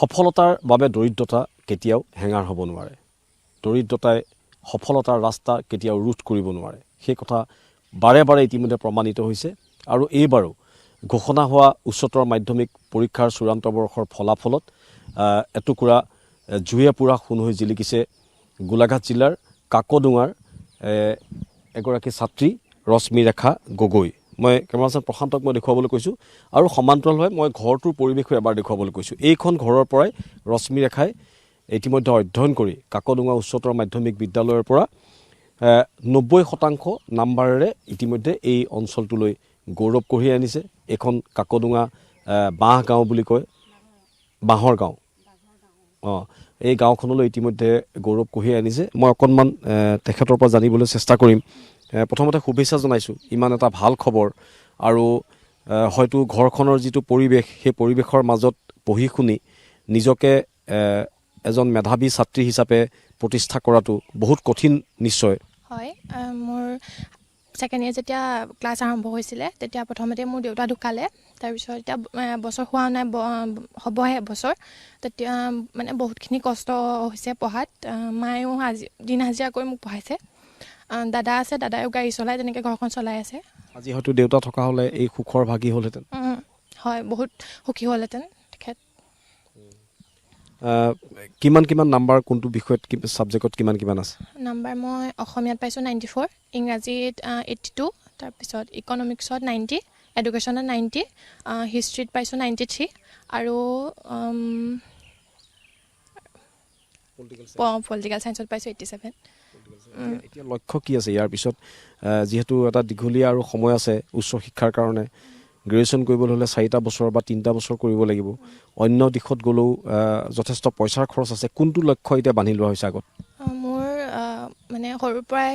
সফলতাৰ বাবে দৰিদ্ৰতা কেতিয়াও হেঙাৰ হ'ব নোৱাৰে। দৰিদ্ৰতাই সফলতাৰ ৰাস্তা কেতিয়াও ৰোধ কৰিব নোৱাৰে। সেই কথা বাৰে বাৰে ইতিমধ্যে প্ৰমাণিত হৈছে। আৰু এইবাৰো ঘোষণা হোৱা উচ্চতৰ মাধ্যমিক পৰীক্ষাৰ চূড়ান্ত বৰ্ষৰ ফলাফলত এটুকুৰা জুয়ে পুৰা সোণ হৈ জিলিকিছে গোলাঘাট জিলাৰ কাকডোঙাৰ এগৰাকী ছাত্ৰী ৰশ্মিৰেখা গগৈ। মই কেমেৰামেন প্ৰশান্তক মই দেখুৱাবলৈ কৈছোঁ আৰু সমান্তৰালভাৱে মই ঘৰটোৰ পৰিৱেশো এবাৰ দেখুৱাবলৈ কৈছোঁ। এইখন ঘৰৰ পৰাই ৰশ্মিৰেখাই ইতিমধ্যে অধ্যয়ন কৰি কাকডোঙা উচ্চতৰ মাধ্যমিক বিদ্যালয়ৰ পৰা 90% নাম্বাৰেৰে ইতিমধ্যে এই অঞ্চলটোলৈ গৌৰৱ কঢ়িয়াই আনিছে। এইখন কাকডোঙা বাঁহ গাঁও বুলি কয়, বাঁহৰ গাঁও। এই গাঁওখনলৈ ইতিমধ্যে গৌৰৱ কঢ়িয়াই আনিছে। মই অকণমান তেখেতৰ পৰা জানিবলৈ চেষ্টা কৰিম। প্ৰথমতে শুভেচ্ছা জনাইছোঁ, ইমান এটা ভাল খবৰ। আৰু হয়তো ঘৰখনৰ যিটো পৰিৱেশ, সেই পৰিৱেশৰ মাজত পঢ়ি শুনি নিজকে এজন মেধাৱী ছাত্ৰী হিচাপে প্ৰতিষ্ঠা কৰাটো বহুত কঠিন নিশ্চয়। হয়, মোৰ ছেকেণ্ড ইয়েৰ যেতিয়া ক্লাছ আৰম্ভ হৈছিলে তেতিয়া প্ৰথমতে মোৰ দেউতা ঢুকালে। তাৰপিছত এতিয়া বছৰ হোৱা নাই, হ'বহে এবছৰ। তেতিয়া মানে বহুতখিনি কষ্ট হৈছে পঢ়াত। মায়েও দিন হাজিৰা কৰি মোক পঢ়াইছে। দাদা আছে, দাদায়ো গাড়ী চলাই তেনেকৈ ঘৰখন চলাই আছে। আজি হয়তো দেউতা থকা হ'লে এই সুখৰ ভাগী হ'লহেঁতেন। হয়, বহুত সুখী হ'লহেঁতেন তেখেত। কিমান নাম্বাৰ কোনটো বিষয়ত ছাবজেক্টত কিমান আছে? নাম্বাৰ মই অসমীয়াত পাইছোঁ 94, ইংৰাজীত 82, তাৰপিছত ইকনমিক্সত 90, এডুকেশ্যনত 90, হিষ্ট্ৰীত পাইছোঁ 93 আৰু পলিটিকেল ছায়েন্সত পাইছোঁ 87। এতিয়া লক্ষ্য কি আছে ইয়াৰ পিছত? যিহেতু এটা দীঘলীয়া আৰু সময় আছে উচ্চ শিক্ষাৰ কাৰণে, গ্ৰেজুৱেশ্যন কৰিবলৈ হ'লে 4টা বছৰ বা 3টা বছৰ কৰিব লাগিব। অন্য দিশত গ'লেও যথেষ্ট পইচাৰ খৰচ আছে। কোনটো লক্ষ্য এতিয়া বান্ধি লোৱা হৈছে আগত? মোৰ মানে সৰুৰ পৰাই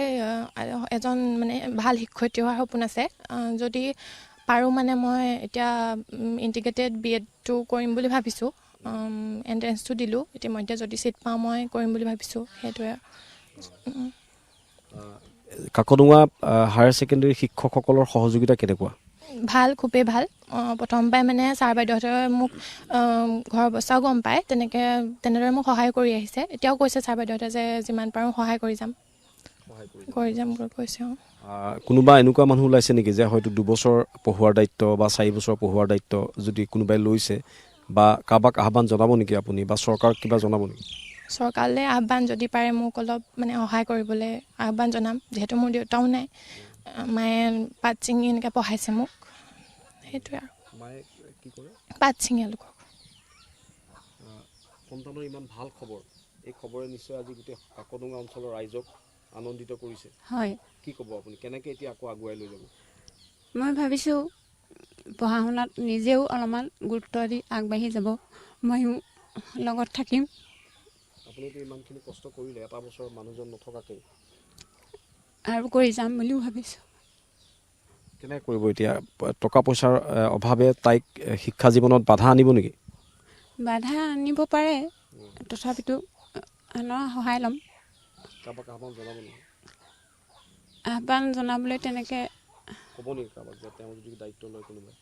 এজন মানে ভাল শিক্ষয়িত্ৰী হোৱাৰ সপোন আছে। যদি পাৰোঁ মানে মই এতিয়া ইণ্টিগ্ৰেটেড BEdটো কৰিম বুলি ভাবিছোঁ। এণ্ট্ৰেঞ্চটো দিলোঁ ইতিমধ্যে, যদি ছিট পাওঁ মই কৰিম বুলি ভাবিছোঁ। সেইটোৱে। কাকডোঙা হায়াৰ ছেকেণ্ডেৰী শিক্ষকসকলৰ সহযোগিতা কেনেকুৱা? ভাল, খুবেই ভাল। প্ৰথম পৰাই মানে ছাৰ বাইদেউহঁতে মোক ঘৰৰ অৱস্থাও গম পায়, তেনেদৰে মোক সহায় কৰি আহিছে। এতিয়াও কৈছে ছাৰ বাইদেউহঁতে যে যিমান পাৰোঁ সহায় কৰি যাম বুলি কৈছে। কোনোবা এনেকুৱা মানুহ ওলাইছে নেকি যে হয়তো 2 বছৰ পঢ়োৱাৰ দায়িত্ব বা 4 বছৰ পঢ়োৱাৰ দায়িত্ব যদি কোনোবাই লৈছে, বা কাৰোবাক আহ্বান জনাব নেকি আপুনি, বা চৰকাৰক কিবা জনাব নেকি? চৰকাৰলৈ আহ্বান, যদি পাৰে মোক অলপ মানে সহায় কৰিবলৈ আহ্বান জনাম। যিহেতু মোৰ দেউতাও নাই, মায়ে পাত ছিঙি এনেকৈ পঢ়াইছে মোক। সেইটোৱে আৰু। মায়ে কি কৰে? পাত ছিঙে লোকক। সন্তানৰ ইমান ভাল খবৰ, এই খবৰে নিশ্চয় আজি গোটেই কাকডোঙা অঞ্চলৰ ৰাইজক আনন্দিত কৰিছে। হয়, কি ক'ব আপুনি? কেনেকৈ এতিয়া আকৌ আগুৱাই লৈ যাব? মই ভাবিছোঁ পঢ়া শুনাত নিজেও অলপমান গুৰুত্ব দি আগবাঢ়ি যাব, ময়ো লগত থাকিম। আপুনিতো ইমানখিনি কষ্ট কৰিলে, এটা বছৰ মানুহজন নথকাকৈ, আৰু কৰি যাম বুলিও ভাবিছোঁ। কেনেকৈ কৰিব এতিয়া? টকা পইচাৰ অভাৱে তাইক শিক্ষা জীৱনত বাধা আনিব নেকি? বাধা আনিব পাৰে, তথাপিতো আনৰ সহায় ল'ম। কাৰোবাক আহ্বান জনাব নেকি? আহ্বান জনাবলৈ তেনেকৈ ক'ব নেকি কাৰোবাক যে তেওঁ যদি দায়িত্ব লয় কোনোবাই?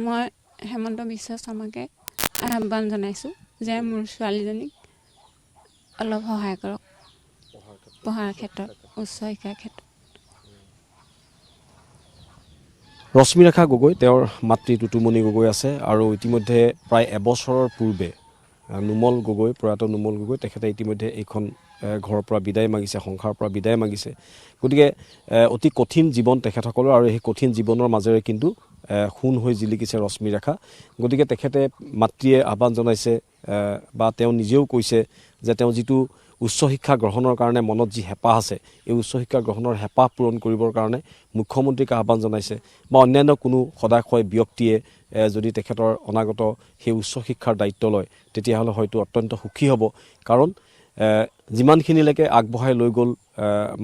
মই হেমন্ত বিশ্ব শৰ্মাকে আহ্বান জনাইছোঁ যে মোৰ ছোৱালীজনীক অলপ সহায় কৰক পঢ়াৰ ক্ষেত্ৰত, উচ্চ শিক্ষাৰ ক্ষেত্ৰত। ৰশ্মিৰেখা গগৈ, তেওঁৰ মাতৃ টুটুমণি গগৈ আছে। আৰু ইতিমধ্যে প্ৰায় এবছৰৰ পূৰ্বে প্ৰয়াত নোমল গগৈ তেখেতে ইতিমধ্যে এইখন ঘৰৰ পৰা বিদায় মাগিছে, সংসাৰৰ পৰা বিদায় মাগিছে। গতিকে অতি কঠিন জীৱন তেখেতসকলৰ, আৰু সেই কঠিন জীৱনৰ মাজেৰে কিন্তু সোণ হৈ জিলিকিছে ৰশ্মিৰেখা। গতিকে তেখেতে মাতৃয়ে আহ্বান জনাইছে, বা তেওঁ নিজেও কৈছে যে তেওঁ যিটো উচ্চ শিক্ষা গ্ৰহণৰ কাৰণে মনত যি হেঁপাহ আছে, এই উচ্চ শিক্ষা গ্ৰহণৰ হেঁপাহ পূৰণ কৰিবৰ কাৰণে মুখ্যমন্ত্ৰীক আহ্বান জনাইছে, বা অন্যান্য কোনো সদাশয় ব্যক্তিয়ে যদি তেখেতৰ অনাগত সেই উচ্চ শিক্ষাৰ দায়িত্ব লয়, তেতিয়াহ'লে হয়তো অত্যন্ত সুখী হ'ব। কাৰণ যিমানখিনিলৈকে আগবঢ়াই লৈ গ'ল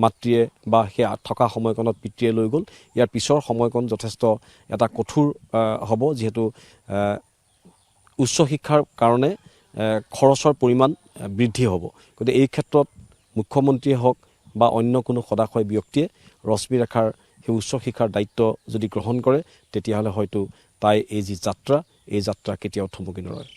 মাতৃয়ে, বা সেই থকা সময়কণত পিতৃয়ে লৈ গ'ল, ইয়াৰ পিছৰ সময়কণ যথেষ্ট এটা কঠোৰ হ'ব, যিহেতু উচ্চ শিক্ষাৰ কাৰণে খৰচৰ পৰিমাণ বৃদ্ধি হ'ব। গতিকে এই ক্ষেত্ৰত মুখ্যমন্ত্ৰীয়ে হওক বা অন্য কোনো সদাশয় ব্যক্তিয়ে ৰশ্মিৰেখাৰ সেই উচ্চ শিক্ষাৰ দায়িত্ব যদি গ্ৰহণ কৰে, তেতিয়াহ'লে হয়তো তাই এই যি যাত্ৰা, এই যাত্ৰা কেতিয়াও থমকি নৰয়।